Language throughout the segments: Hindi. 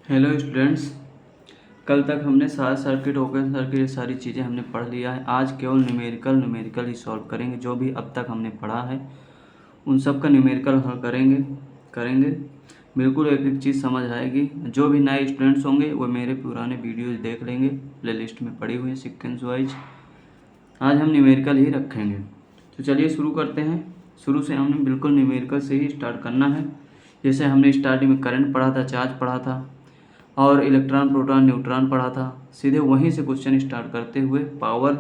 हेलो स्टूडेंट्स, कल तक हमने शॉर्ट सर्किट ओपन सर्किट ये सारी चीज़ें हमने पढ़ लिया है। आज केवल न्यूमेरिकल ही सॉल्व करेंगे। जो भी अब तक हमने पढ़ा है उन सब का न्यूमेरिकल हल करेंगे। बिल्कुल एक एक चीज़ समझ आएगी। जो भी नए स्टूडेंट्स होंगे वो मेरे पुराने वीडियोज़ देख लेंगे, प्लेलिस्ट में पड़ी हुई है सीक्वेंस वाइज। आज हम न्यूमेरिकल ही रखेंगे। तो चलिए शुरू करते हैं। शुरू से हमने बिल्कुल न्यूमेरिकल से ही स्टार्ट करना है। जैसे हमने स्टार्टिंग में करंट पढ़ा था, चार्ज पढ़ा था और इलेक्ट्रॉन प्रोटॉन न्यूट्रॉन पढ़ा था। सीधे वहीं से क्वेश्चन स्टार्ट करते हुए पावर,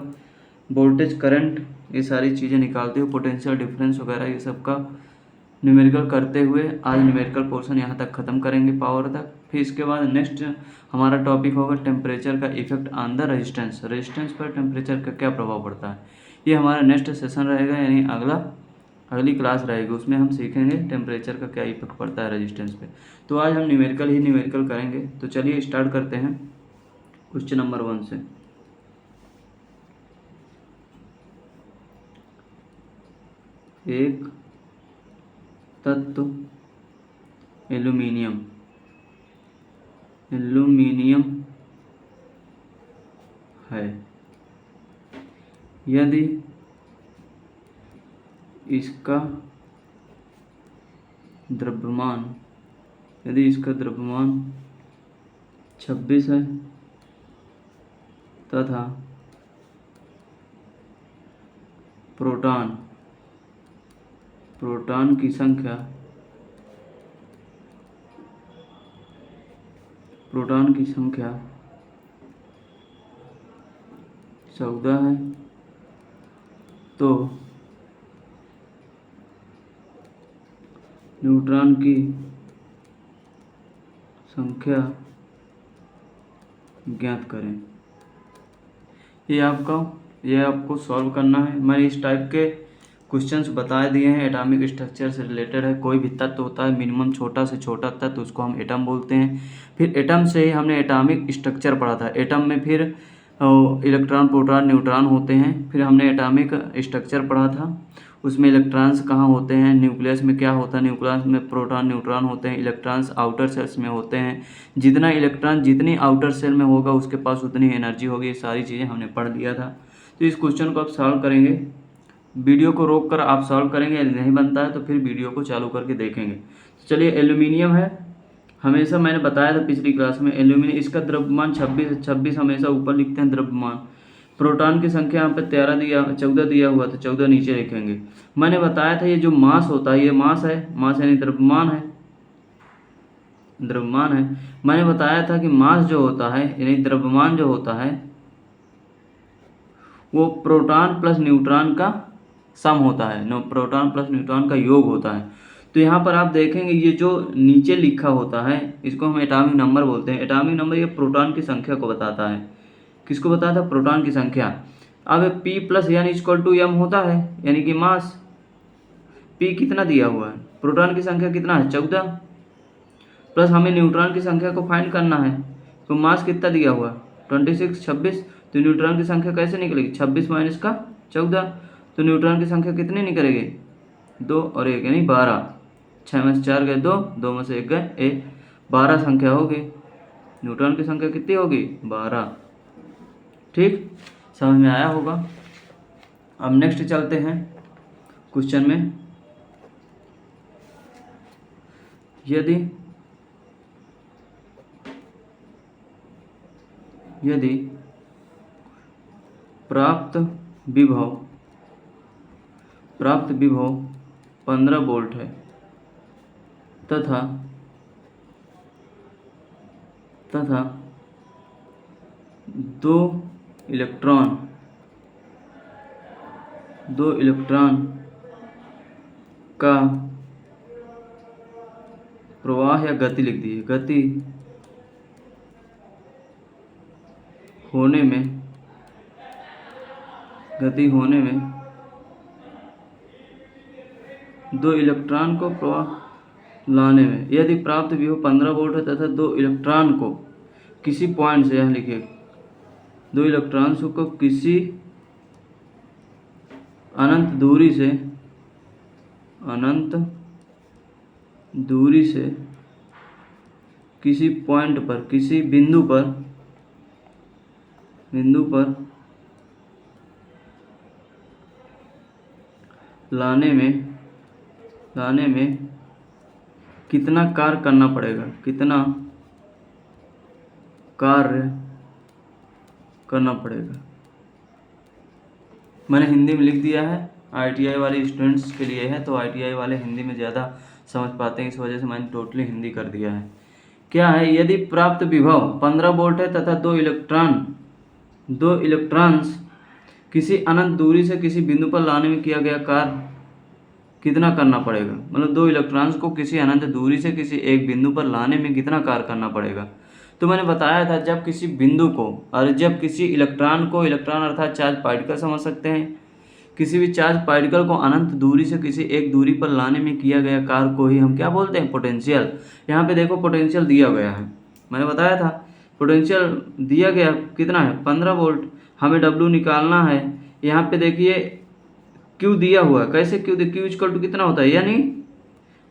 वोल्टेज, करंट ये सारी चीज़ें निकालते हुए पोटेंशियल डिफरेंस वगैरह ये सब का न्यूमेरिकल करते हुए आज न्यूमेरिकल पोर्शन यहाँ तक ख़त्म करेंगे, पावर तक। फिर इसके बाद नेक्स्ट हमारा टॉपिक होगा टेम्परेचर का effect on the resistance. Resistance पर टेम्परेचर का क्या प्रभाव पड़ता है, ये हमारा नेक्स्ट सेशन रहेगा, यानी अगली क्लास रहेगी। उसमें हम सीखेंगे टेम्परेचर का क्या इफेक्ट पड़ता है रेजिस्टेंस पे। तो आज हम न्यूमेरिकल करेंगे। तो चलिए स्टार्ट करते हैं क्वेश्चन नंबर 1 से। एक तत्व एल्यूमिनियम है, यदि इसका द्रव्यमान 26 है तथा प्रोटॉन की संख्या 14 है, तो न्यूट्रॉन की संख्या ज्ञात करें। ये आपको सॉल्व करना है। मैंने इस टाइप के क्वेश्चंस बता दिए हैं। एटॉमिक स्ट्रक्चर से रिलेटेड है। कोई भी तत्व होता है मिनिमम छोटा से छोटा तत्व, उसको हम एटम बोलते हैं। फिर एटम से ही हमने एटॉमिक स्ट्रक्चर पढ़ा था। एटम में फिर इलेक्ट्रॉन प्रोटॉन न्यूट्रॉन होते हैं। फिर हमने एटॉमिक स्ट्रक्चर पढ़ा था, उसमें इलेक्ट्रॉन्स कहाँ होते हैं, न्यूक्लियस में क्या होता है, न्यूक्लियस में प्रोटॉन न्यूट्रॉन होते हैं, इलेक्ट्रॉन्स आउटर सेल्स में होते हैं। जितना इलेक्ट्रॉन जितनी आउटर सेल में होगा उसके पास उतनी एनर्जी होगी। ये सारी चीज़ें हमने पढ़ लिया था। तो इस क्वेश्चन को आप सॉल्व करेंगे। वीडियो को रोक कर आप सॉल्व करेंगे, नहीं बनता है तो फिर वीडियो को चालू करके देखेंगे। तो चलिए, एल्यूमिनियम है। हमेशा मैंने बताया था पिछली क्लास में, एल्यूमिनियम इसका द्रव्यमान 26 हमेशा ऊपर लिखते हैं द्रव्यमान। प्रोटॉन की संख्या यहाँ पे 14 दिया हुआ था, 14 नीचे लिखेंगे। मैंने बताया था ये जो मास होता है, ये मास यानी द्रव्यमान है। मैंने बताया था कि मास जो होता है यानी द्रव्यमान जो होता है वो प्रोटॉन प्लस न्यूट्रॉन का सम होता है, प्रोटॉन प्लस न्यूट्रॉन का योग होता है। तो यहाँ पर आप देखेंगे ये जो नीचे लिखा होता है इसको हम एटॉमिक नंबर बोलते हैं। एटॉमिक नंबर ये प्रोटॉन की संख्या को बताता है। किसको बताता है? प्रोटॉन की संख्या। अब P प्लस यानी इक्वल टू m होता है, यानी कि मास। P कितना दिया हुआ है, प्रोटॉन की संख्या कितना है 14, प्लस हमें न्यूट्रॉन की संख्या को फाइंड करना है। तो मास कितना दिया हुआ है 26। तो न्यूट्रॉन की संख्या कैसे निकलेगी? 26 माइनस का 14। तो न्यूट्रॉन की संख्या कितनी निकलेगी? 2 और 1 यानी 12। 6 में से 4 गए 2, 2 में से 1 गए 1, 12 संख्या होगी। न्यूट्रॉन की संख्या कितनी होगी? 12। ठीक, समझ में आया होगा। अब नेक्स्ट चलते हैं क्वेश्चन में। यदि प्राप्त विभव 15 वोल्ट है तथा 2 इलेक्ट्रॉन का प्रवाह या गति लिख दी है। गति होने में 2 इलेक्ट्रॉन को प्रवाह लाने में, यदि प्राप्त विभव 15 वोल्ट है तथा 2 इलेक्ट्रॉन को किसी पॉइंट से, यहाँ लिखिए 2 इलेक्ट्रॉन्स को किसी अनंत दूरी से किसी पॉइंट पर, किसी बिंदु पर लाने में कितना कार्य करना पड़ेगा, कितना कार्य करना पड़ेगा। मैंने हिंदी में लिख दिया है, ITI वाले स्टूडेंट्स के लिए है, तो ITI वाले हिंदी में ज़्यादा समझ पाते हैं, इस वजह से मैंने टोटली हिंदी कर दिया है। क्या है, यदि प्राप्त विभव 15 वोल्ट है तथा दो इलेक्ट्रॉन्स किसी अनंत दूरी से किसी बिंदु पर लाने में किया गया कार्य कितना करना पड़ेगा। मतलब दो इलेक्ट्रॉन्स को किसी अनंत दूरी से किसी एक बिंदु पर लाने में कितना कार्य करना पड़ेगा। तो मैंने बताया था, जब किसी बिंदु को और जब किसी इलेक्ट्रॉन को, इलेक्ट्रॉन अर्थात चार्ज पार्टिकल समझ सकते हैं, किसी भी चार्ज पार्टिकल को अनंत दूरी से किसी एक दूरी पर लाने में किया गया कार्य को ही हम क्या बोलते हैं, पोटेंशियल। यहाँ पे देखो पोटेंशियल दिया गया है, मैंने बताया था पोटेंशियल दिया गया कितना है, 15 वोल्ट। हमें W निकालना है। यहाँ पे देखिए Q दिया हुआ है, कैसे Q इक्वल टू कितना होता है, यानी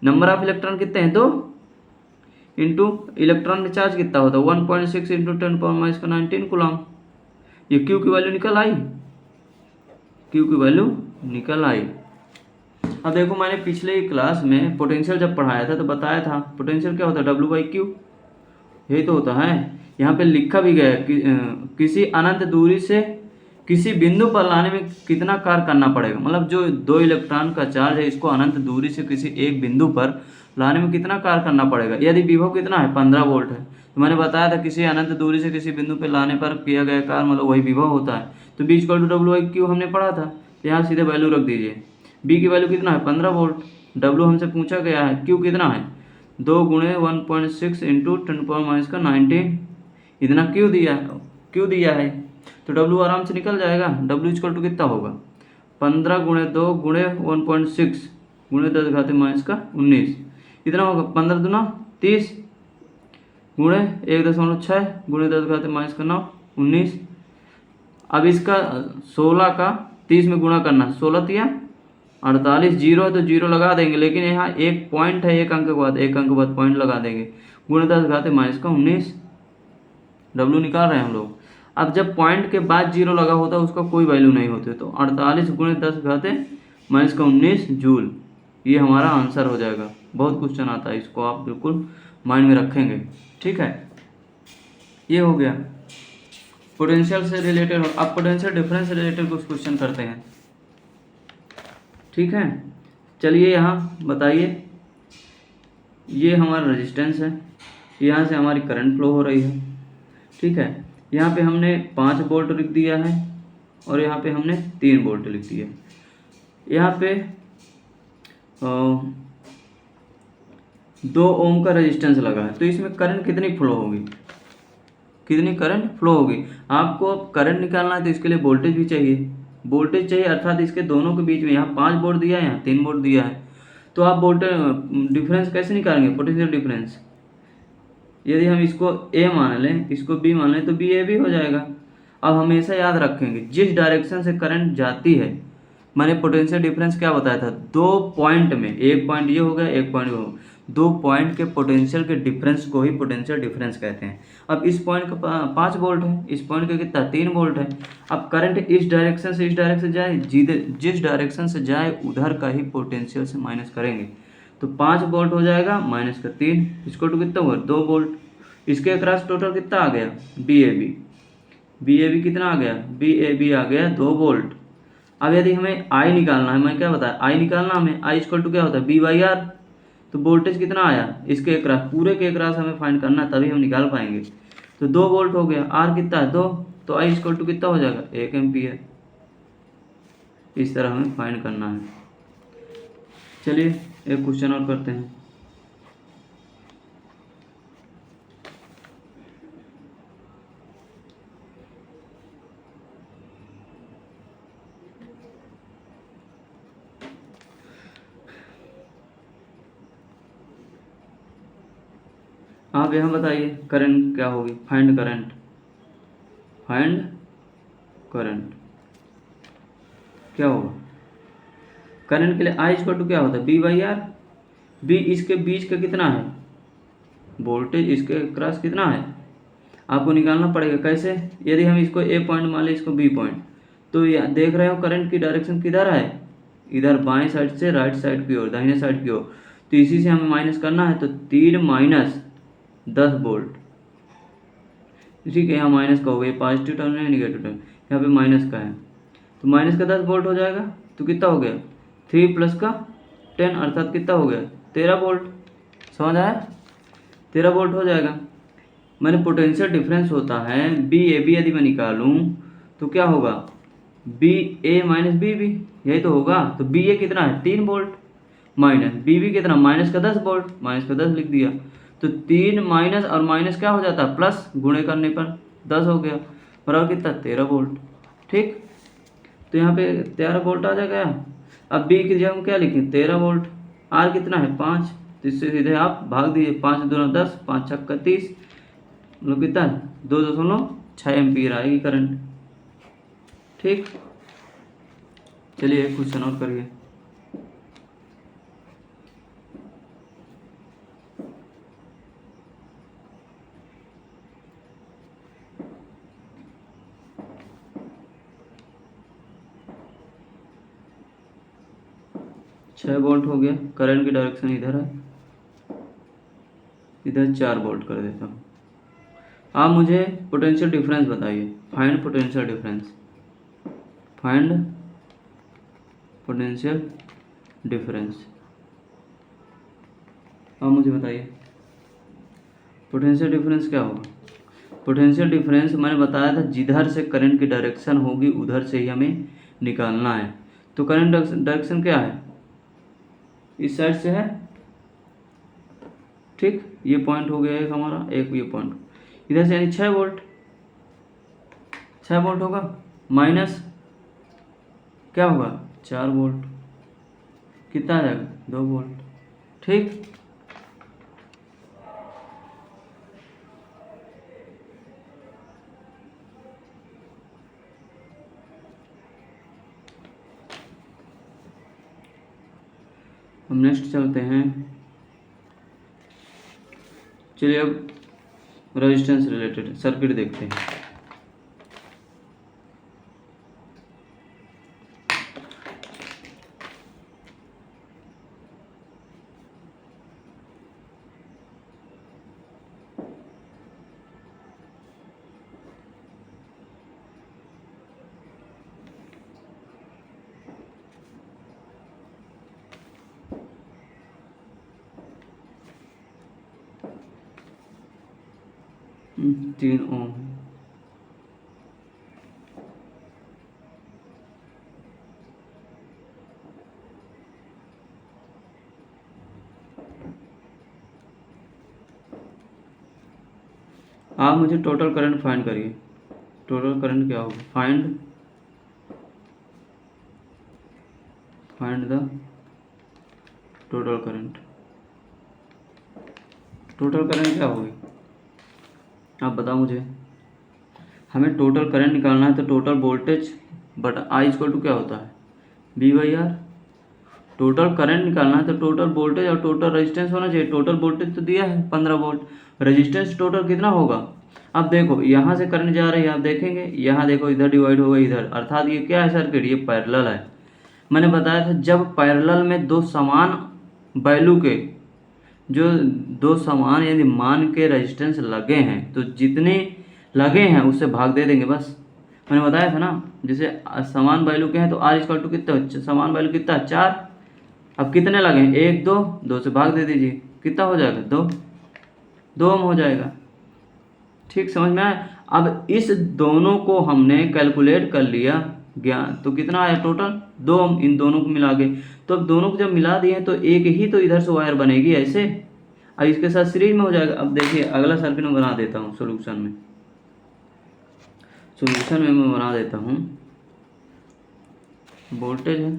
नंबर ऑफ इलेक्ट्रॉन कितने हैं, 2 इंटू इलेक्ट्रॉन चार्ज कितना होता है, 1.6 इंटू 10⁻⁻19 कूलम। ये Q की वैल्यू निकल आई, Q की वैल्यू निकल आई। अब देखो, मैंने पिछले क्लास में पोटेंशियल जब पढ़ाया था तो बताया था पोटेंशियल क्या होता है, W/Q, यही तो होता है। यहाँ पे लिखा भी गया है कि किसी अनंत दूरी से किसी बिंदु पर लाने में कितना कार्य करना पड़ेगा। मतलब जो 2 इलेक्ट्रॉन का चार्ज है, इसको अनंत दूरी से किसी एक बिंदु पर लाने में कितना कार्य करना पड़ेगा। यदि विभव कितना है, 15 वोल्ट है, तो मैंने बताया था किसी अनंत दूरी से किसी बिंदु पर लाने पर किया गया कार्य मतलब वही विभव होता है। तो B = W/Q हमने पढ़ा था, तो यहाँ सीधे वैल्यू रख दीजिए। B की वैल्यू कितना है, 15 वोल्ट। W हमसे पूछा गया है, Q कितना है, 2 × 1.6 इंटू 10⁻⁻19, इतना Q दिया है। तो W आराम से निकल जाएगा। W = कितना होगा, 15 × 2 × 1.6 × 10⁻⁻19, इतना होगा। 15 दूना 30 × 1.6 × 10⁻⁹ 19। अब इसका 16 का 30 में गुणा करना, 16 तिया 48, जीरो है तो जीरो लगा देंगे, लेकिन यहाँ एक पॉइंट है, एक अंक के बाद पॉइंट लगा देंगे, × 10⁻⁻19 W निकाल रहे हैं हम लोग। अब जब पॉइंट के बाद जीरो लगा होता है उसका कोई वैल्यू नहीं होती, तो 48 × 10⁻⁻19 जूल, ये हमारा आंसर हो जाएगा। बहुत क्वेश्चन आता है, इसको आप बिल्कुल माइंड में रखेंगे, ठीक है। ये हो गया पोटेंशियल से रिलेटेड। अब पोटेंशियल डिफरेंस से रिलेटेड कुछ क्वेश्चन करते हैं, ठीक है। चलिए यहाँ बताइए, ये हमारा रेजिस्टेंस है, यहाँ से हमारी करंट फ्लो हो रही है, ठीक है। यहाँ पे हमने 5 वोल्ट लिख दिया है और यहाँ पे हमने 3 वोल्ट लिख दिया। यहाँ पे 2 ओम का रेजिस्टेंस लगा है, तो इसमें करंट कितनी फ्लो होगी, कितनी करंट फ्लो होगी। आपको अब करंट निकालना है तो इसके लिए वोल्टेज भी चाहिए, अर्थात इसके दोनों के बीच में यहाँ 5 वोल्ट दिया है, यहाँ 3 वोल्ट दिया है। तो आप वोल्टेज डिफरेंस कैसे निकालेंगे, पोटेंशियल डिफरेंस। यदि हम इसको A मान लें, इसको B मान लें, तो BA हो जाएगा। अब हमेशा याद रखेंगे, जिस डायरेक्शन से करंट जाती है, मैंने पोटेंशियल डिफरेंस क्या बताया था, 2 पॉइंट में, एक पॉइंट ये हो गया, एक पॉइंट वो, 2 पॉइंट के पोटेंशियल के डिफरेंस को ही पोटेंशियल डिफरेंस कहते हैं। अब इस पॉइंट का 5 वोल्ट है, इस पॉइंट का कितना, 3 वोल्ट है। अब करंट इस डायरेक्शन से इस डायरेक्शन जाए, जिस डायरेक्शन से जाए उधर का ही पोटेंशियल से माइनस करेंगे, तो 5 वोल्ट हो जाएगा माइनस का 3, इसको टू कितना हुआ, 2 वोल्ट। इसके अक्रॉस टोटल कितना आ गया, BAB कितना आ गया, BAB आ गया 2 वोल्ट। अब यदि हमें I निकालना है, मैं क्या बताया, I निकालना हमें, I = क्या होता है, B/R। तो वोल्टेज कितना आया, इसके अक्रॉस, पूरे के अक्रॉस हमें फाइंड करना है, तभी हम निकाल पाएंगे। तो 2 वोल्ट हो गया, R कितना है 2, तो I = कितना हो जाएगा, 1 एम्पियर। इस तरह हमें फाइंड करना है। चलिए एक क्वेश्चन और करते हैं। आप यहाँ बताइए करंट क्या होगी, फाइंड करंट क्या होगा। करंट के लिए I = क्या होता है, B/R। B इसके बीच का कितना है, वोल्टेज इसके क्रॉस कितना है आपको निकालना पड़ेगा। कैसे? यदि हम इसको ए पॉइंट मान लें, इसको बी पॉइंट, तो ये देख रहे हो करंट की डायरेक्शन किधर है, इधर बाएं साइड से राइट साइड की ओर, दाहिने साइड की ओर। तो इसी से हमें माइनस करना है, तो 3 माइनस 10 वोल्ट। ठीक है, यहाँ माइनस का होगा, ये पॉजिटिव टर्म है निगेटिव टर्म, यहाँ पे माइनस का है, तो माइनस का 10 वोल्ट हो जाएगा। तो कितना हो गया 3 प्लस का 10 अर्थात कितना हो गया 13 वोल्ट। समझ आया? 13 वोल्ट हो जाएगा। मैंने पोटेंशियल डिफरेंस होता है बी ए बी, यदि मैं निकालूं तो क्या होगा बी ए माइनस बी बी, यही तो होगा। तो बी ए कितना है 3 वोल्ट, माइनस बी बी कितना माइनस का 10 वोल्ट, माइनस का 10 लिख दिया। तो 3 माइनस और माइनस क्या हो जाता है प्लस, गुणे करने पर 10 हो गया, बराबर कितना 13 वोल्ट। ठीक, तो यहाँ पे 13 वोल्ट आ जाएगा। अब बी की जगह क्या लिखें 13 वोल्ट, आर कितना है 5, तो इससे सीधे आप भाग दीजिए, 5 दूना 10, 5 छक्का 30, मतलब कितना है 2.6 एम्पीयर आएगी करंट। ठीक, चलिए एक क्वेश्चन और करिए। छः वोल्ट हो गया, करंट की डायरेक्शन इधर है, इधर 4 वोल्ट कर देता हूँ। आप मुझे पोटेंशियल डिफरेंस बताइए, find potential difference, find potential difference. आप मुझे बताइए पोटेंशियल डिफरेंस क्या होगा। पोटेंशियल डिफरेंस मैंने बताया था जिधर से करंट की डायरेक्शन होगी उधर से ही हमें निकालना है। तो करंट डायरेक्शन क्या है, इस साइड से है। ठीक, ये पॉइंट हो गया एक हमारा, एक ये पॉइंट इधर से, यानी 6 वोल्ट, 6 वोल्ट होगा, माइनस क्या होगा 4 वोल्ट, कितना आ जाएगा 2 वोल्ट। ठीक, हम नेक्स्ट चलते हैं। चलिए अब रेजिस्टेंस रिलेटेड सर्किट देखते हैं। तीन ओम, आप मुझे टोटल करंट फाइंड करिए। टोटल करंट क्या होगा, find the total current. Total current क्या होगी आप बताओ मुझे। हमें टोटल करंट निकालना है तो total voltage but I equal to क्या होता है V by R. Total current निकालना है तो टोटल वोल्टेज और टोटल रेजिस्टेंस होना चाहिए। टोटल वोल्टेज तो दिया है 15 वोल्ट, रेजिस्टेंस टोटल कितना होगा। अब देखो यहाँ से करंट जा रही है, आप देखेंगे यहाँ देखो इधर डिवाइड होगा इधर, अर्थात ये क्या है सर्किट, ये पैरेलल है। मैंने बताया था जब पैरेलल में दो समान वैल्यू के, जो दो समान यदि मान के रेजिस्टेंस लगे हैं तो जितने लगे हैं उससे भाग दे देंगे बस। मैंने बताया था ना, जैसे समान वैल्यू के हैं तो आर इक्वल टू कितना, समान वैल्यू कितना 4। अब कितने लगे हैं 1 2, 2 से भाग दे दीजिए, कितना हो जाएगा 2 ओम हो जाएगा। ठीक, समझ में आया। अब इस दोनों को हमने कैलकुलेट कर लिया ज्ञान, तो कितना आया टोटल 2 ओम, इन दोनों को मिला के। तो अब दोनों को जब मिला दिए तो एक ही तो इधर से वायर बनेगी ऐसे, अब इसके साथ सीरीज में हो जाएगा। अब देखिए अगला सर्किट में बना देता हूँ, सोल्यूशन में मैं बना देता हूँ। वोल्टेज है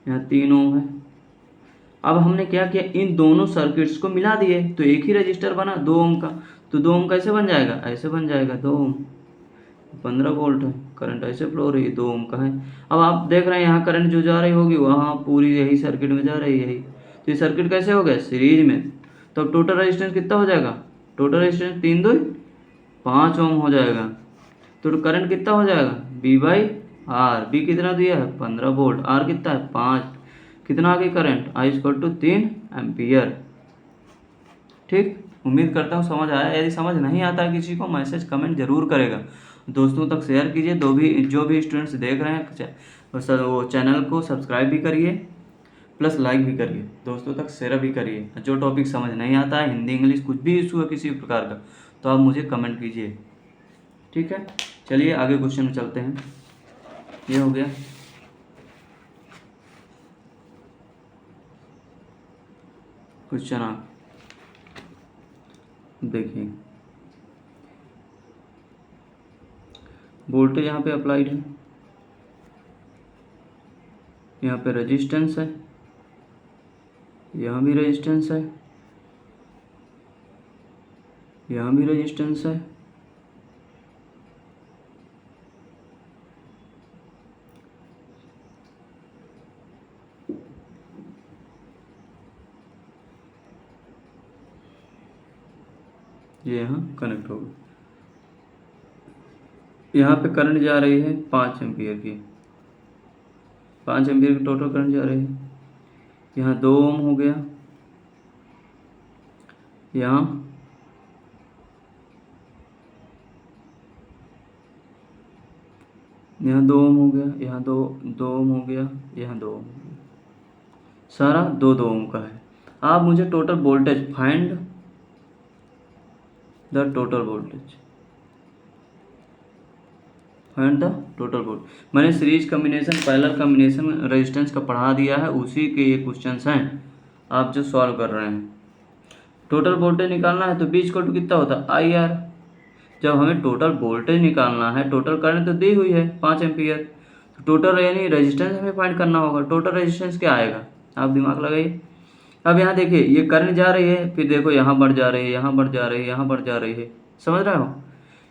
यहाँ 3 ओम है। अब हमने क्या किया, इन दोनों सर्किट्स को मिला दिए तो एक ही रजिस्टर बना 2 ओम का। तो 2 ओम कैसे बन जाएगा, ऐसे बन जाएगा 2 ओम, 15 वोल्ट है, करंट ऐसे फ्लो हो रही है, 2 ओम का है। अब आप देख रहे हैं यहाँ करंट जो जा रही होगी वहाँ पूरी यही सर्किट में जा रही है यही, तो ये सर्किट कैसे हो गया सीरीज में। तो अब टोटल रेजिस्टेंस कितना हो जाएगा, टोटल रेजिस्टेंस 3 2 5 ओम हो जाएगा। तो करंट कितना हो जाएगा, बी बाई आर। बी कितना दिया है 15 वोल्ट, आर कितना है 5, कितना आ गई current, I equal to 3 ampere. ठीक, उम्मीद करता हूँ समझ आया। यदि समझ नहीं आता किसी को मैसेज कमेंट जरूर करेगा, दोस्तों तक शेयर कीजिए। जो भी स्टूडेंट्स देख रहे हैं वो चैनल को सब्सक्राइब भी करिए, प्लस लाइक भी करिए, दोस्तों तक शेयर भी करिए। जो टॉपिक समझ नहीं आता है, हिंदी इंग्लिश कुछ भी इशू है किसी प्रकार का, तो आप मुझे कमेंट कीजिए। ठीक है, चलिए आगे क्वेश्चन में चलते हैं। ये हो गया। क्वेश्चन आप देखिए, वोल्टेज यहाँ पे अप्लाइड है, यहाँ पे रेजिस्टेंस है, यहाँ भी रेजिस्टेंस है, यहाँ भी रेजिस्टेंस है, ये यहाँ कनेक्ट होगा। यहाँ पे करंट जा रही है 5 एम्पियर की, 5 एम्पियर की टोटल करंट जा रही है। यहाँ 2 ओम हो गया, यहाँ यहाँ 2 ओम हो गया, यहाँ 2 ओम हो गया, यहाँ 2 ओम हो गया, सारा 2 ओम का है। आप मुझे total voltage find the total voltage, find the total voltage. मैंने series combination parallel combination resistance का पढ़ा दिया है, उसी के ये क्वेश्चंस हैं आप जो सॉल्व कर रहे हैं। टोटल वोल्टेज निकालना है तो बी इक्वल टू कितना होता है आई आर। जब हमें टोटल वोल्टेज निकालना है, टोटल करंट तो दी हुई है 5 एम्पियर, तो टोटल यानी रेजिस्टेंस हमें फाइंड करना होगा। टोटल रेजिस्टेंस क्या आएगा, आप दिमाग लगाइए। अब यहाँ देखिए, ये करंट जा रही है, फिर देखो यहाँ बढ़ जा रही है, यहाँ बढ़ जा रही है, यहाँ बढ़ जा रही है, समझ रहे हो,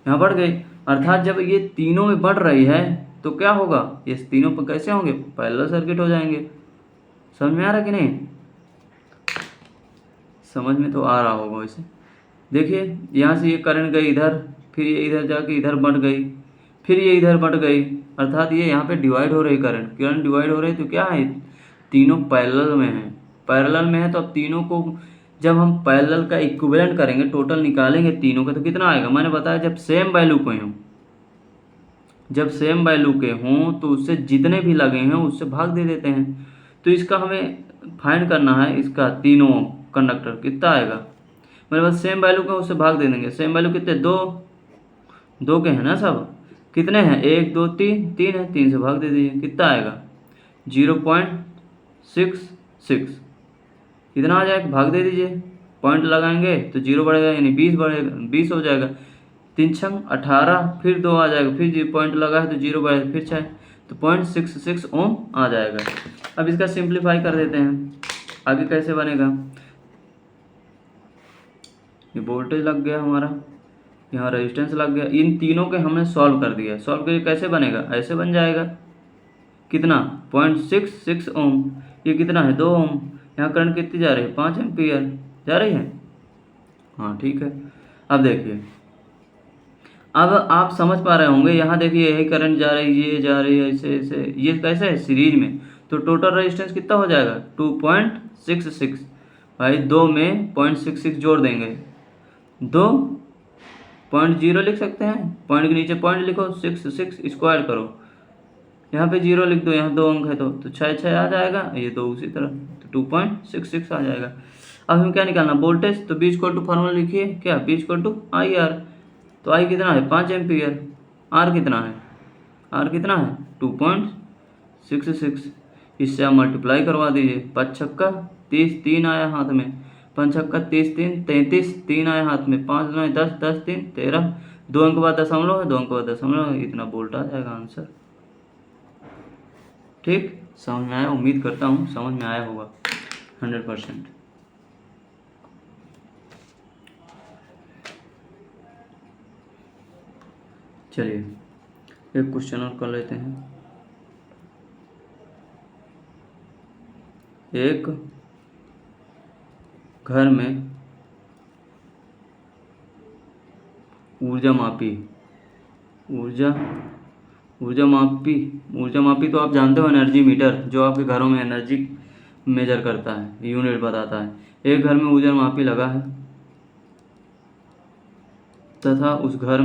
यहाँ बढ़ गई। अर्थात जब ये तीनों में बढ़ रही है तो क्या होगा, ये तीनों पर कैसे होंगे, पैरेलल सर्किट हो जाएंगे। समझ में आ रहा कि नहीं, समझ में तो आ रहा होगा वैसे। देखिए यहाँ से ये करंट गई इधर, फिर ये इधर जाके इधर बढ़ गई, फिर ये इधर बढ़ गई, अर्थात ये यहाँ पे डिवाइड हो रही, करंट डिवाइड हो रही। तो क्या है, तीनों पैरेलल में है, पैरेलल में है। तो अब तीनों को जब हम पैरेलल का इक्विवेलेंट करेंगे, टोटल निकालेंगे तीनों का, तो कितना आएगा। मैंने बताया जब सेम वैल्यू के हों, जब सेम वैल्यू के हों तो उससे जितने भी लगे हैं उससे भाग दे देते हैं। तो इसका हमें फाइंड करना है, इसका तीनों कंडक्टर कितना आएगा। मेरे पास सेम वैल्यू का उससे भाग दे देंगे। सेम वैल्यू कितने, दो के हैं ना सब, कितने हैं 1 2 3, 3 है, 3 से भाग दे दीजिए, कितना आएगा 0.66। इतना आ जाएगा, भाग दे दीजिए, पॉइंट लगाएंगे तो 0 बढ़ेगा, यानी 20 बढ़ेगा, 20 हो जाएगा। 3 छंग 18, फिर 2 आ जाएगा, फिर पॉइंट लगा है तो 0 बढ़ेगा, फिर 6, तो 0.66 ओम आ जाएगा। अब इसका सिंप्लीफाई कर देते हैं, आगे कैसे बनेगा। ये वोल्टेज लग गया हमारा, यहाँ रेजिस्टेंस लग गया, इन तीनों के हमने सॉल्व कर दिया। सॉल्व करके कैसे बनेगा, ऐसे बन जाएगा, कितना 0.66 ओम, ये कितना है 2 ओम। यहाँ करंट कितनी जा रही है 5 एम्पियर जा रही है, हाँ ठीक है। अब देखिए, अब आप समझ पा रहे होंगे, यहाँ देखिए यही करंट जा रही है, ये जा रही है, ऐसे ऐसे, ये कैसे है सीरीज में। तो टोटल रेजिस्टेंस कितना हो जाएगा 2.66, भाई 2 में 0.66 जोड़ देंगे, 2.0 लिख सकते हैं, पॉइंट के नीचे पॉइंट लिखो, 6 स्क्वायर करो, यहाँ पे 0 लिख दो, यहाँ 2 अंक है तो 6 आ जाएगा, ये 2 उसी तरह, तो 2.66 आ जाएगा। अब हमें क्या निकालना, वोल्टेज। तो बी इक्वल टू फार्मूला लिखिए, क्या V equal to I R. तो आई कितना है 5 एम्पियर, आर कितना है, आर कितना है 2.66। इससे आप मल्टीप्लाई करवा दीजिए, 5 छक्का 30, 3 आया हाथ में, 5 छक्का 30 3 33, 3 आया हाथ में, 5 9 10, 10 3 13, 2 अंक बाद दशमलव है, 2 अंक बाद दशमलव है, इतना वोल्ट आ जाएगा आंसर। ठीक, समझ में आया, उम्मीद करता हूँ समझ में आया होगा 100%। चलिए एक क्वेश्चन और कर लेते हैं। एक घर में ऊर्जा मापी, ऊर्जा मापी तो आप जानते हो, एनर्जी मीटर जो आपके घरों में एनर्जी मेजर करता है, यूनिट बताता है। एक घर में ऊर्जा मापी लगा है तथा उस घर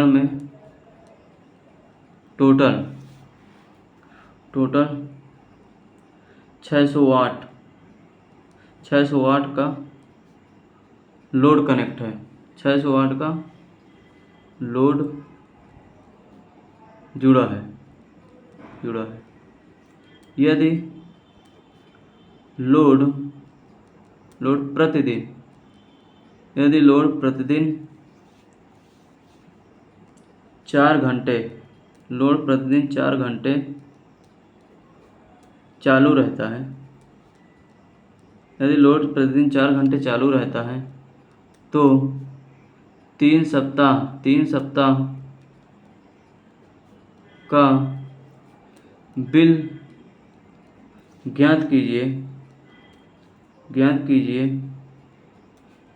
में टोटल 600 वाट का लोड कनेक्ट है। 600 वाट का लोड जुड़ा है। यदि लोड प्रतिदिन 4 घंटे चालू रहता है, तो 3 सप्ताह का बिल ज्ञात कीजिए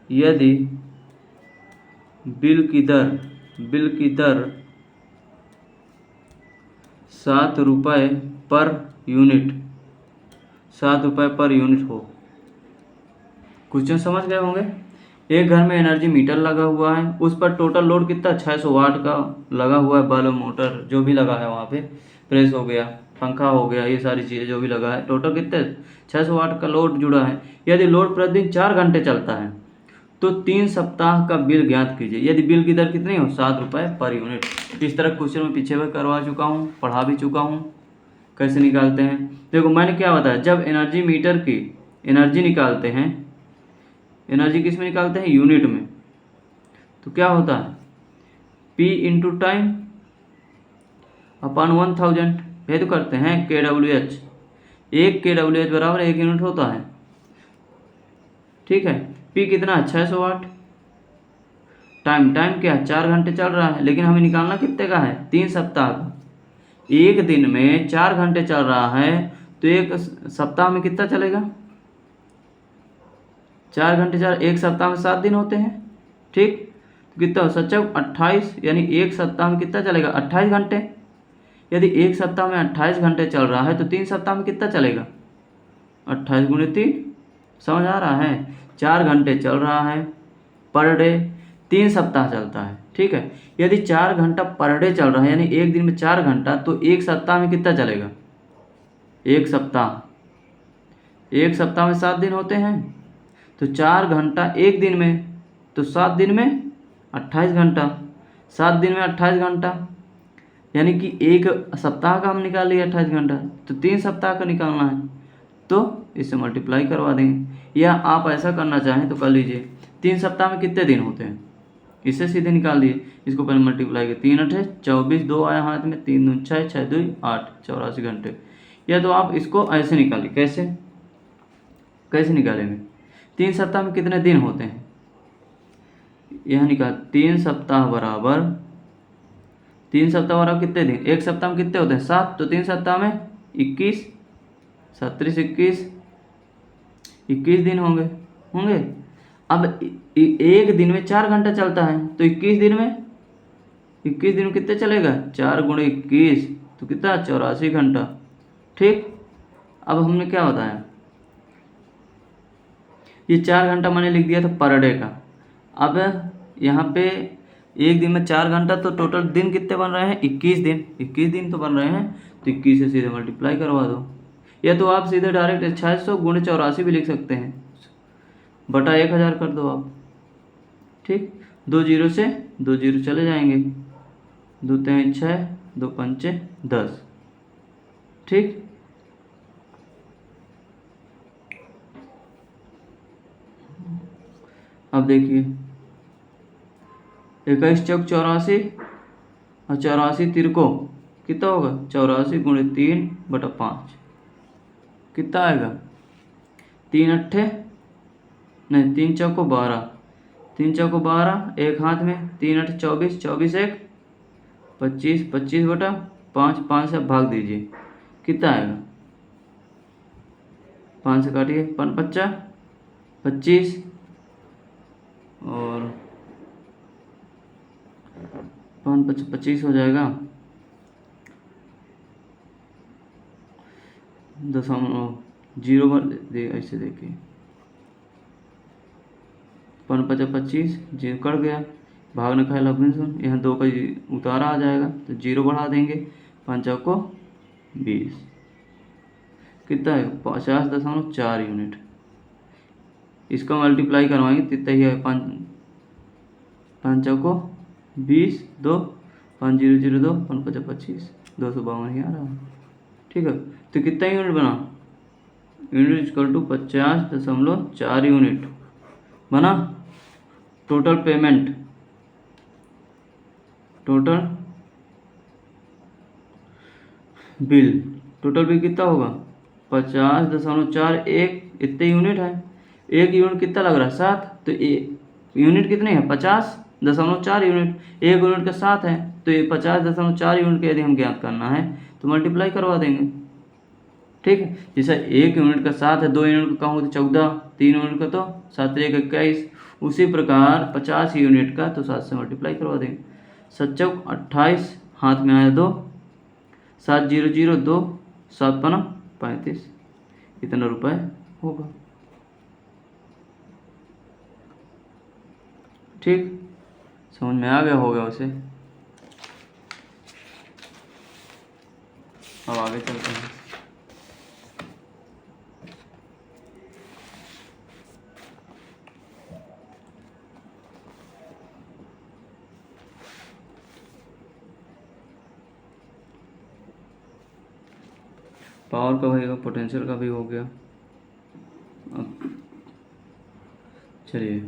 यदि बिल की दर 7 रुपये पर यूनिट हो। क्वेश्चन समझ गए होंगे। एक घर में एनर्जी मीटर लगा हुआ है, उस पर टोटल लोड कितना 600 वाट का लगा हुआ है। बल्ब, मोटर जो भी लगा है वहाँ पे, प्रेस हो गया, पंखा हो गया, ये सारी चीज़ें जो भी लगा है, टोटल कितने 600 वाट का लोड जुड़ा है। यदि लोड प्रतिदिन 4 घंटे चलता है तो 3 सप्ताह का बिल ज्ञात कीजिए यदि बिल की दर कितनी हो 7 रुपये पर यूनिट। इस तरह क्वेश्चन में पीछे भी करवा चुका हूँ, पढ़ा भी चुका हूँ कैसे निकालते हैं। देखो मैंने क्या बताया, जब एनर्जी मीटर की एनर्जी निकालते हैं, एनर्जी किस में निकालते हैं, यूनिट में, तो क्या होता है P इंटू टाइम अपन 1000, यही तो करते हैं kWh। 1 kWh बराबर 1 यूनिट होता है। ठीक है, P कितना है 600 वाट। टाइम क्या है 4 घंटे चल रहा है, लेकिन हमें निकालना कितने का है 3 सप्ताह का। एक दिन में 4 घंटे चल रहा है तो एक सप्ताह में कितना चलेगा 4 घंटे, एक सप्ताह में 7 दिन होते हैं। ठीक, तो कितना 28, यानी एक सप्ताह में कितना चलेगा 28 घंटे। यदि एक सप्ताह में 28 घंटे चल रहा है तो 3 सप्ताह में कितना चलेगा 28 गुणे 3। समझ आ रहा है, 4 घंटे चल रहा है पर डे, 3 सप्ताह चलता है। ठीक है, यदि 4 घंटा पर डे चल रहा है, यानी एक दिन में 4 घंटा, तो एक सप्ताह में कितना चलेगा एक सप्ताह में 7 दिन होते हैं, तो 4 घंटा एक दिन में, तो 7 दिन में 28 घंटा, 7 दिन में 28 घंटा, यानी कि एक सप्ताह का हम निकाल लिए 28 घंटा, तो 3 सप्ताह का निकालना है, तो इससे मल्टीप्लाई करवा देंगे। या आप ऐसा करना चाहें तो कर लीजिए, 3 सप्ताह में कितने दिन होते हैं, इससे सीधे निकाल दिए। इसको पहले मल्टीप्लाई किया, 3 8 24, 2 आया हाथ में, 3 दूनी 6, 6 2 8, 84 घंटे। या तो आप इसको ऐसे निकालिए, कैसे निकालेंगे, 3 सप्ताह में कितने दिन होते हैं, यह निकाल 3 सप्ताह बराबर कितने दिन, एक सप्ताह में कितने होते हैं 7, तो 3 सप्ताह में 21, 37 21 दिन होंगे। अब एक दिन में 4 घंटा चलता है, तो 21 दिन में कितने चलेगा 4 गुणे 21, तो कितना 84 घंटा। ठीक, अब हमने क्या बताया, ये 4 घंटा मैंने लिख दिया था पर डे का। अब यहाँ पे एक दिन में 4 घंटा, तो टोटल दिन कितने बन रहे हैं 21 दिन तो बन रहे हैं, तो 21 से सीधे मल्टीप्लाई करवा दो। या तो आप सीधे डायरेक्ट 600 गुणे 84 भी लिख सकते हैं, बटा 1000 कर दो आप। ठीक, 2 जीरो से 2 जीरो चले जाएंगे, 2 3 6, 2 5 10। ठीक, अब देखिए 21 चौक 84 और 84 तिरको कितना होगा 84 गुणे 3 बटा 5, कितना आएगा 3 अट्ठे नहीं 3 चौको 12, 3 चौको 12, एक हाथ में 3 8 24, 24 1 25, 25 बटा 5, 5 से भाग दीजिए, कितना आएगा 5 से काटिए 5 5 25 और 25 हो जाएगा, दशमलव जीरो पर ऐसे देखिए, 25 जीरो कट गया, भाग न खाए लफ्ज़ सुन, यहाँ 2 का उतारा आ जाएगा तो जीरो बढ़ा देंगे, 5 को 20, कितना है 50.4 यूनिट। इसका मल्टीप्लाई करवाएंगे कितना ही है, 5 को 20, 2 5 0 0 2 5 5 25, 252 ही आ रहा है। ठीक है, तो कितना यूनिट बना, यूनिट इक्वल टू 50.4 यूनिट बना। Total payment, total bill, total bill कितना होगा 50.4, एक इतने यूनिट है, एक यूनिट कितना लग रहा है 7, तो यूनिट कितने हैं 50.4 यूनिट, एक यूनिट का 7 है, तो ये 50.4 यूनिट का यदि हम ज्ञात करना है तो मल्टीप्लाई करवा देंगे। ठीक है, जैसे एक यूनिट का 7 है, 2 यूनिट का कहाँ होता 14, 3 यूनिट का तो 7 1 21, उसी प्रकार 50 यूनिट का तो 7 से मल्टीप्लाई करवा देंगे। 7 चौक 28, हाथ में आया 2, 7 0 0 2, 7 5 35, इतना रुपए होगा। ठीक, समझ में आ गया होगा उसे। अब आगे चलते हैं। पावर का होगा, पोटेंशियल का भी हो गया। अब चलिए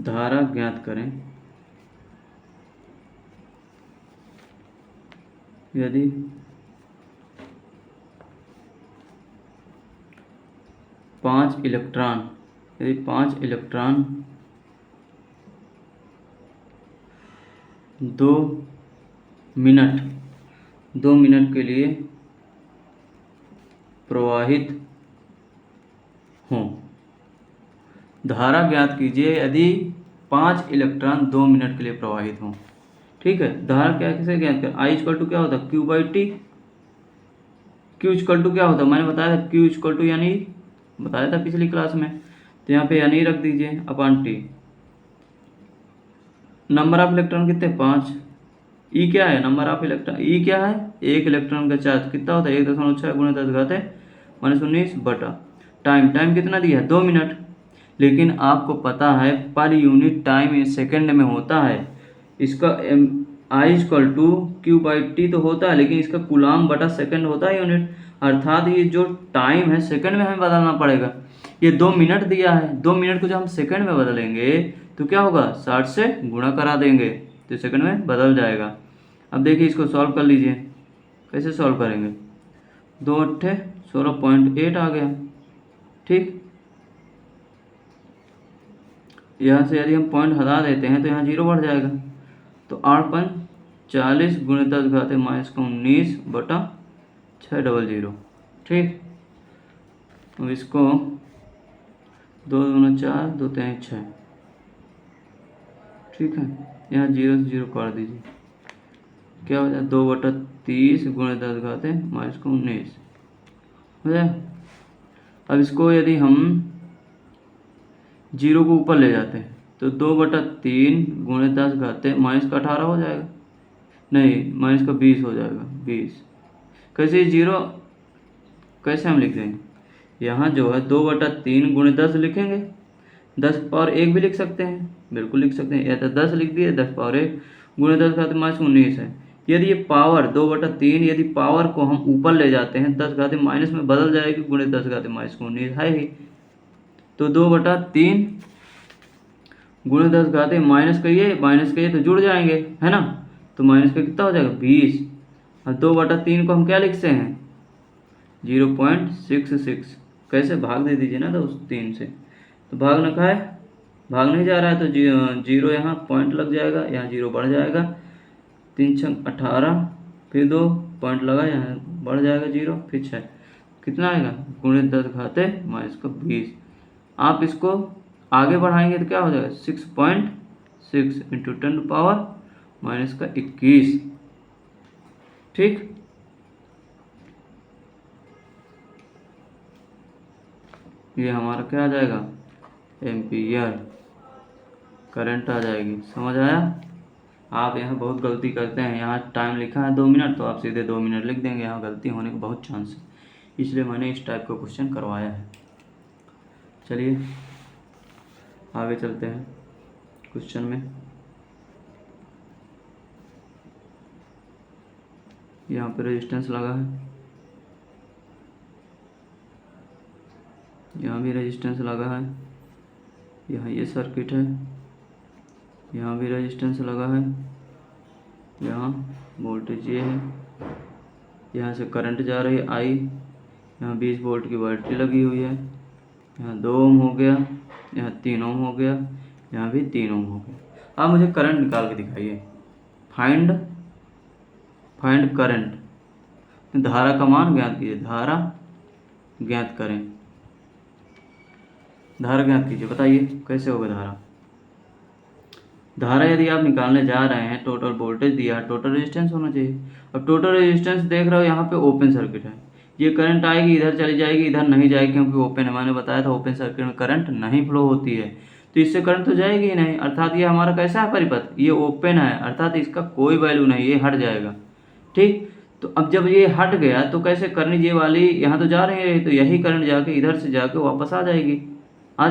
धारा ज्ञात करें। यदि पाँच इलेक्ट्रॉन 2 मिनट के लिए प्रवाहित हों, धारा ज्ञात कीजिए यदि 5 इलेक्ट्रॉन 2 मिनट के लिए प्रवाहित हों। ठीक है, धारा क्या कैसे ज्ञात कर, आई इक्वल टू क्या होता है Q by T, Q equal to क्या होता है मैंने बताया था, क्यू इक्वल टू यानी बताया था पिछली क्लास में, तो यहाँ पे यानी रख दीजिए upon T. Number of electron कितने 5, ई क्या है नंबर ऑफ इलेक्ट्रॉन, ई क्या है एक इलेक्ट्रॉन का चार्ज कितना होता है 1.6 गुणा 10 घात -19 बटा टाइम कितना दिया है 2 मिनट, लेकिन आपको पता है पर यूनिट टाइम सेकंड में होता है। इसका I equal to Q by T तो होता है, लेकिन इसका कूलाम बटा सेकंड होता है यूनिट, अर्थात ये जो टाइम है सेकंड में हमें बदलना पड़ेगा। ये 2 मिनट दिया है, 2 मिनट को जब हम सेकंड में बदलेंगे तो क्या होगा 60 से गुणा करा देंगे तो सेकंड में बदल जाएगा। अब देखिए इसको सॉल्व कर लीजिए, कैसे सॉल्व करेंगे, 2 अट्ठे 16.8 आ गया। ठीक, यहाँ से यदि हम पॉइंट हटा देते हैं तो यहाँ 0 बढ़ जाएगा, तो 8 40 गुणे 10 घाते -19 बटा 600। ठीक, अब इसको 2 दूना 4 2 3 6, ठीक है, यहाँ 0 से 0 काट दीजिए, क्या हो जाए 2/30 गुणे 10 घाते -19 हो जाए। अब इसको यदि हम 0 को ऊपर ले जाते हैं तो 2/3 गुणे 10 घाते -18 हो जाएगा, नहीं -20 हो जाएगा 20। कैसे 0 कैसे हम लिख देंगे, यहाँ जो है 2/3 गुणे 10 लिखेंगे, 10 पावर 1 भी लिख सकते हैं, बिल्कुल लिख सकते हैं, या तो 10 लिख दिए 10 पावर 1 गुणे 10 घाते -19 है। यदि ये पावर 2/3 यदि पावर को हम ऊपर ले जाते हैं 10 घाते माइनस में बदल जाएगी, गुणे 10 घाते -19 है ही, तो 2/3 गुणे 10 घाते माइनस कहिए तो जुड़ जाएंगे है ना, तो माइनस का कितना हो जाएगा 20। अब 2/3 को हम क्या लिखते हैं 0.66, कैसे भाग दे दीजिए ना तो उस 3 से, तो भाग न खाए, भाग नहीं जा रहा है तो 0 यहाँ पॉइंट लग जाएगा, यहाँ 0 बढ़ जाएगा, 3 छंग 18, फिर 2 पॉइंट लगा यहाँ बढ़ जाएगा 0, फिर 6, कितना आएगा गुणे 10 घाते -20। आप इसको आगे बढ़ाएंगे तो क्या हो जाएगा 6.6 6 इंटू 10⁻⁻21। ठीक, ये हमारा क्या आ जाएगा, एम्पियर करंट आ जाएगी। समझ आया। आप यहाँ बहुत गलती करते हैं, यहाँ टाइम लिखा है 2 मिनट तो आप सीधे 2 मिनट लिख देंगे, यहाँ गलती होने का बहुत चांस है, इसलिए मैंने इस टाइप का क्वेश्चन करवाया है। चलिए आगे चलते हैं क्वेश्चन में। यहाँ पे रेजिस्टेंस लगा है, यहाँ भी रेजिस्टेंस लगा है, यहाँ ये सर्किट है, यहाँ भी रेजिस्टेंस लगा है, यहाँ वोल्टेज ये है, यहाँ से करंट जा रही है आई, यहाँ 20 वोल्ट की बैटरी लगी हुई है, यहाँ 2 ओम हो गया, यहाँ 3 ओम हो गया, यहाँ भी 3 ओम हो गया। अब मुझे करंट निकाल के दिखाइए। फाइंड करंट, धारा का मान ज्ञात कीजिए, धारा ज्ञात करें, धारा ज्ञात कीजिए। बताइए कैसे होगा धारा। धारा यदि आप निकालने जा रहे हैं, टोटल वोल्टेज दिया है, टोटल रेजिस्टेंस होना चाहिए। अब टोटल रेजिस्टेंस देख रहे हो यहाँ पे ओपन सर्किट है, ये करंट आएगी इधर चली जाएगी, इधर नहीं जाएगी क्योंकि ओपन है। मैंने बताया था ओपन सर्किट में करंट नहीं फ्लो होती है, तो इससे करंट तो जाएगी ही नहीं, अर्थात ये हमारा कैसा है परिपथ, ये ओपन है, अर्थात इसका कोई वैल्यू नहीं, ये हट जाएगा। ठीक, तो अब जब ये हट गया तो कैसे करंट ये वाली यहाँ तो जा रही है, तो यही करंट जाके इधर से जाके वापस आ जाएगी। तो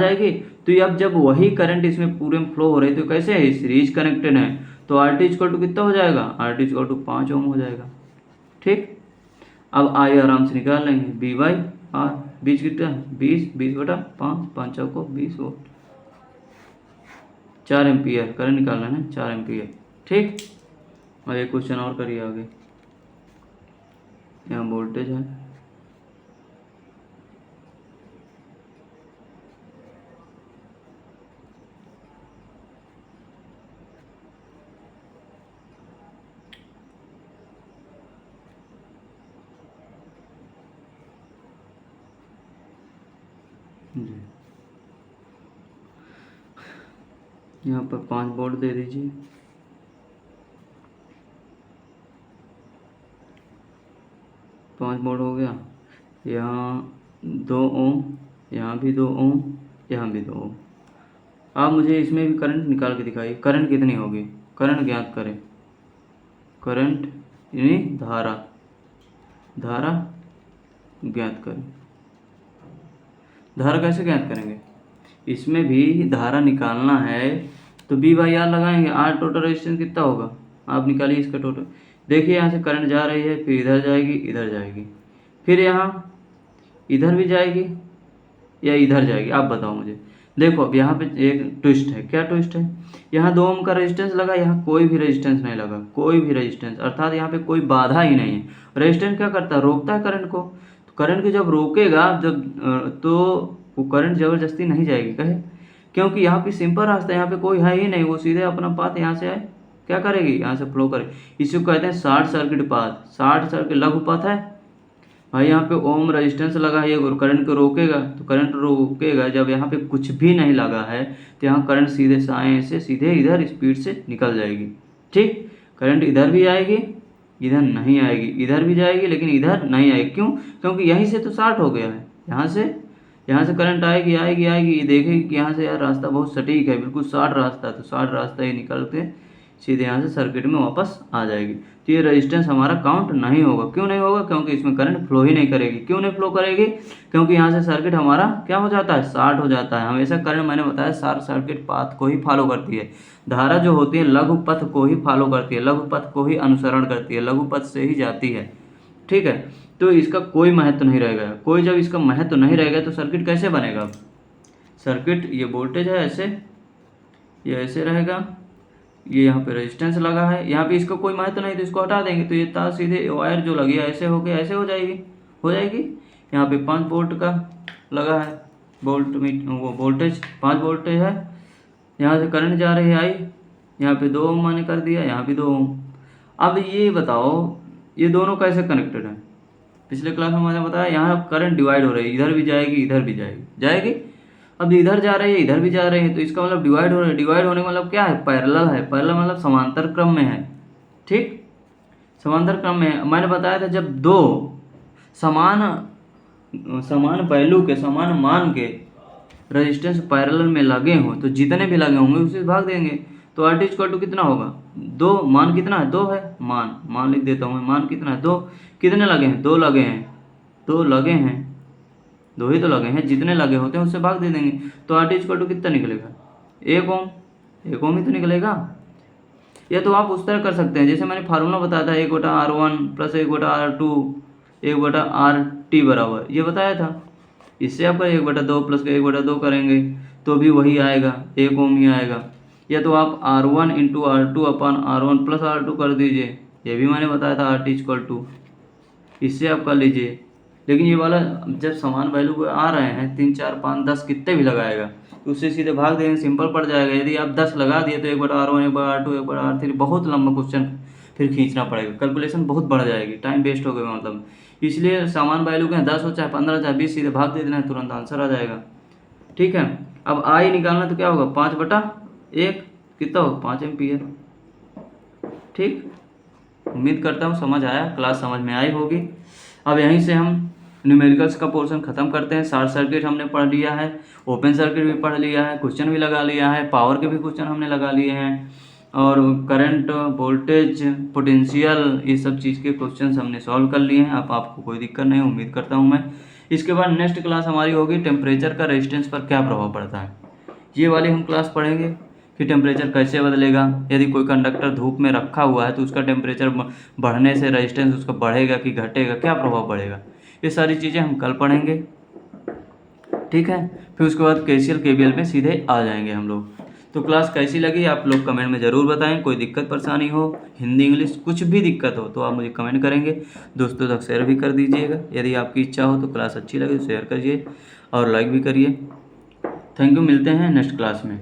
अब जब वही करंट इसमें पूरे में फ्लो हो रही है तो कैसे है, सीरीज कनेक्टेड है, तो RT इक्वल टू कितना हो जाएगा, RT इक्वल टू 5 ओम हो जाएगा। ठीक, अब आई आराम से निकाल लेंगे, V/R, बीच कितना 20/5, 5 चौको 20 वोल्ट, 4 एम्पियर करंट निकालना है, 4 एम्पियर। ठीक, और एक क्वेश्चन और करिए आगे। यहाँ वोल्टेज है, जी यहाँ पर 5 वोल्ट दे दीजिए, 5 वोल्ट हो गया, यहाँ 2 ओम, यहाँ भी 2 ओम, यहाँ भी 2 ओम। आप मुझे इसमें भी करंट निकाल के दिखाइए, करंट कितनी होगी, करंट ज्ञात करें, करंट यानी धारा, धारा ज्ञात करें। धारा कैसे ज्ञात करेंगे, इसमें भी धारा निकालना है तो V/R लगाएंगे, R टोटल रेजिस्टेंस कितना होगा, आप निकालिए इसका टोटल। देखिए यहाँ से करंट जा रही है, फिर इधर जाएगी, इधर जाएगी, फिर यहाँ इधर भी जाएगी या इधर जाएगी, आप बताओ मुझे। देखो अब यहाँ पे एक ट्विस्ट है, क्या ट्विस्ट है, यहाँ 2 ओम का रेजिस्टेंस लगा, यहाँ कोई भी रेजिस्टेंस नहीं लगा, कोई भी रेजिस्टेंस, अर्थात यहाँ पे कोई बाधा ही नहीं है। रेजिस्टेंस क्या करता है, रोकता है करंट को, तो करंट को जब रोकेगा तो वो करंट ज़बरदस्ती नहीं जाएगी कहे, क्योंकि यहाँ पे सिंपल रास्ता है, यहाँ पे कोई है ही नहीं, वो सीधे अपना पाथ यहाँ से आए क्या करेगी, यहाँ से फ्लो करे। इसी को कहते हैं short circuit path, short circuit लघु पाथ है भाई। यहाँ पे ओम रेजिस्टेंस लगा है, ये करंट को रोकेगा, तो करंट रोकेगा जब यहाँ पे कुछ भी नहीं लगा है, तो यहाँ करंट सीधे साए से सीधे इधर स्पीड से निकल जाएगी। ठीक, करंट इधर भी आएगी, इधर नहीं आएगी, इधर भी जाएगी लेकिन इधर नहीं आएगी, क्यों, क्योंकि यहीं से तो शॉर्ट हो गया है, यहाँ से करंट आएगी आएगी आएगी, ये देखेगी कि यहाँ से यार रास्ता बहुत सटीक है, बिल्कुल शॉर्ट रास्ता, तो शॉर्ट रास्ता ये निकल के सीधे यहाँ से सर्किट में वापस आ जाएगी। तो ये रेजिस्टेंस हमारा काउंट नहीं होगा, क्यों नहीं होगा, क्योंकि इसमें करंट फ्लो ही नहीं करेगी। क्यों नहीं फ्लो करेगी, क्योंकि यहाँ से सर्किट हमारा क्या हो जाता है, शॉर्ट हो जाता है। हमेशा करंट मैंने बताया शॉर्ट सर्किट पाथ को ही फॉलो करती है, धारा जो होती है लघु पथ को ही फॉलो करती है, लघु पथ को ही अनुसरण करती है, लघु पथ से ही जाती है। ठीक है, तो इसका कोई महत्व नहीं रहेगा, कोई जब इसका महत्व नहीं रहेगा तो सर्किट कैसे बनेगा। सर्किट ये वोल्टेज है ऐसे, ये ऐसे रहेगा, ये यहाँ पे रेजिस्टेंस लगा है, यहाँ पे इसका कोई महत्व नहीं तो इसको हटा देंगे, तो ये तार सीधे वायर जो लगी है ऐसे होके ऐसे हो जाएगी। यहाँ पे 5 वोल्ट का लगा है, वो वोल्टेज 5 वोल्टेज है, यहाँ से करंट जा रही है आई, यहाँ पे 2 ओम मैंने कर दिया, यहाँ भी 2 ओम। अब ये बताओ ये दोनों कैसे कनेक्टेड है। पिछले क्लास में मैंने बताया यहाँ करंट डिवाइड हो रही है, इधर भी जाएगी इधर भी जाएगी, अब इधर जा रही है, इधर भी जा रही है, तो इसका मतलब डिवाइड हो रहा है। डिवाइड होने का मतलब क्या है? पैरेलल है। पैरेलल मतलब समांतर क्रम में है। ठीक, समांतर क्रम में है। मैंने बताया था जब दो समान समान वैल्यू के, समान मान के रेजिस्टेंस पैरेलल में लगे हों तो जितने भी लगे होंगे उसे भाग देंगे। तो आर टी इक्वल टू कितना होगा? 2। मान कितना है? 2 है। मान लिख देता हूँ मैं। मान कितना है? 2। कितने लगे हैं? 2 लगे हैं। 2 लगे हैं, 2 ही तो लगे हैं। जितने लगे होते हैं उससे भाग दे देंगे। तो आर टी इक्वल टू कितना निकलेगा? 1 ओम। 1 ओम ही तो निकलेगा। या तो आप उस तरह कर सकते हैं जैसे मैंने फार्मूला बताया था, 1/R1 प्लस 1/R2 1/RT बराबर, ये बताया था। इससे आप 1/2 प्लस 1/2 करेंगे तो भी वही आएगा, 1 ओम ही आएगा। या तो आप R1 इंटू R2 अपन R1 प्लस R2 कर दीजिए, ये भी मैंने बताया था RT इक्वल टू, इससे आप कर लीजिए। लेकिन ये वाला जब समान वैल्यू को आ रहे हैं 3 4 5 10 कितने भी लगाएगा तो उससे सीधे भाग देंगे, सिंपल पड़ जाएगा। यदि आप 10 लगा दिए तो 1/R1 1/R2 1/R3 बहुत लंबा क्वेश्चन फिर खींचना पड़ेगा, कैलकुलेशन बहुत बढ़ जाएगी, टाइम वेस्ट हो गया मतलब। इसलिए समान वैल्यू के 10 हो चाहे 15 चाहे 20 सीधे भाग दे देना है, तुरंत आंसर आ जाएगा। ठीक है, अब आई निकालना तो क्या होगा? 5/1 कितना होगा? 5 एम्पियर। ठीक, उम्मीद करता हूँ समझ आया, क्लास समझ में आई होगी। अब यहीं से हम न्यूमेरिकल्स का पोर्शन ख़त्म करते हैं। शॉर्ट सर्किट हमने पढ़ लिया है, ओपन सर्किट भी पढ़ लिया है, क्वेश्चन भी लगा लिया है, पावर के भी क्वेश्चन हमने लगा लिए हैं, और करंट, वोल्टेज, पोटेंशियल, ये सब चीज़ के क्वेश्चन हमने सॉल्व कर लिए हैं। अब आपको कोई दिक्कत नहीं, उम्मीद करता हूँ मैं। इसके बाद नेक्स्ट क्लास हमारी होगी टेम्परेचर का रेजिस्टेंस पर क्या प्रभाव पड़ता है, ये वाली हम क्लास पढ़ेंगे कि टेम्परेचर कैसे बदलेगा। यदि कोई कंडक्टर धूप में रखा हुआ है तो उसका टेम्परेचर बढ़ने से रेजिस्टेंस उसका बढ़ेगा कि घटेगा, क्या प्रभाव पड़ेगा, ये सारी चीज़ें हम कल पढ़ेंगे। ठीक है, फिर उसके बाद KCL KVL में सीधे आ जाएंगे हम लोग। तो क्लास कैसी लगी आप लोग कमेंट में ज़रूर बताएं। कोई दिक्कत परेशानी हो, हिंदी इंग्लिश कुछ भी दिक्कत हो तो आप मुझे कमेंट करेंगे। दोस्तों तक शेयर भी कर दीजिएगा, यदि आपकी इच्छा हो तो क्लास अच्छी लगे तो शेयर करिए और लाइक भी करिए। थैंक यू, मिलते हैं नेक्स्ट क्लास में।